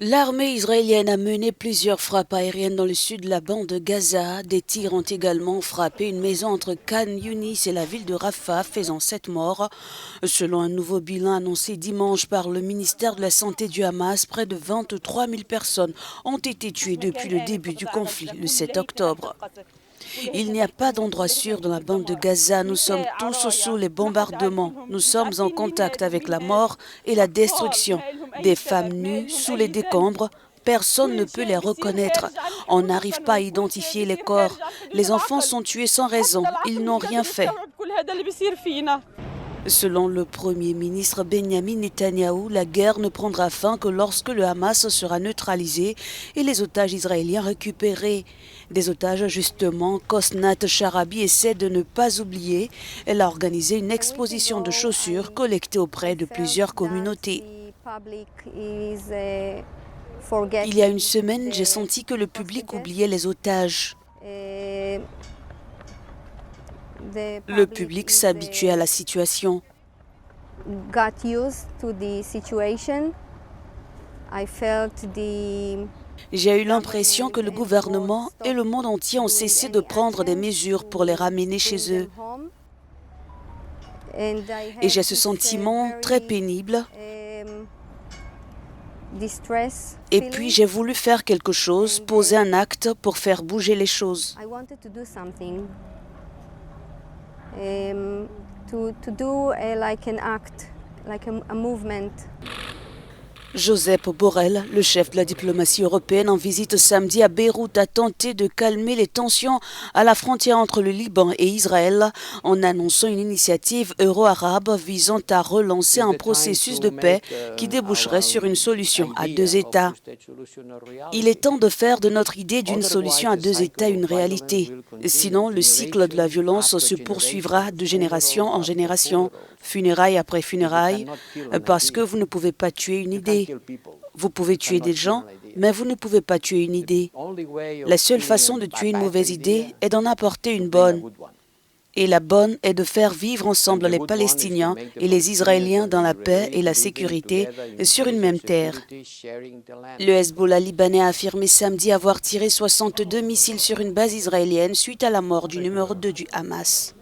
L'armée israélienne a mené plusieurs frappes aériennes dans le sud de la bande de Gaza. Des tirs ont également frappé une maison entre Khan Yunis et la ville de Rafah, faisant 7 morts. Selon un nouveau bilan annoncé dimanche par le ministère de la Santé du Hamas, près de 23 000 personnes ont été tuées depuis le début du conflit, le 7 octobre. Il n'y a pas d'endroit sûr dans la bande de Gaza. Nous sommes tous sous les bombardements. Nous sommes en contact avec la mort et la destruction. Des femmes nues sous les décombres. Personne ne peut les reconnaître. On n'arrive pas à identifier les corps. Les enfants sont tués sans raison. Ils n'ont rien fait. Selon le Premier ministre Benjamin Netanyahou, la guerre ne prendra fin que lorsque le Hamas sera neutralisé et les otages israéliens récupérés. Des otages, justement, qu'Osnat Sharabi essaie de ne pas oublier. Elle a organisé une exposition de chaussures collectées auprès de plusieurs communautés. Il y a une semaine, j'ai senti que le public oubliait les otages. Le public s'habituait à la situation. J'ai eu l'impression que le gouvernement et le monde entier ont cessé de prendre des mesures pour les ramener chez eux. Et j'ai ce sentiment très pénible. Et puis j'ai voulu faire quelque chose, poser un acte pour faire bouger les choses. Josep Borrell, le chef de la diplomatie européenne en visite samedi à Beyrouth, a tenté de calmer les tensions à la frontière entre le Liban et Israël en annonçant une initiative euro-arabe visant à relancer un processus de paix qui déboucherait sur une solution à deux États. Il est temps de faire de notre idée d'une solution à deux États une réalité. Sinon, le cycle de la violence se poursuivra de génération en génération, funérailles après funérailles, parce que vous ne pouvez pas tuer une idée. Vous pouvez tuer des gens, mais vous ne pouvez pas tuer une idée. La seule façon de tuer une mauvaise idée est d'en apporter une bonne. Et la bonne est de faire vivre ensemble les Palestiniens et les Israéliens dans la paix et la sécurité sur une même terre. Le Hezbollah libanais a affirmé samedi avoir tiré 62 missiles sur une base israélienne suite à la mort du numéro 2 du Hamas.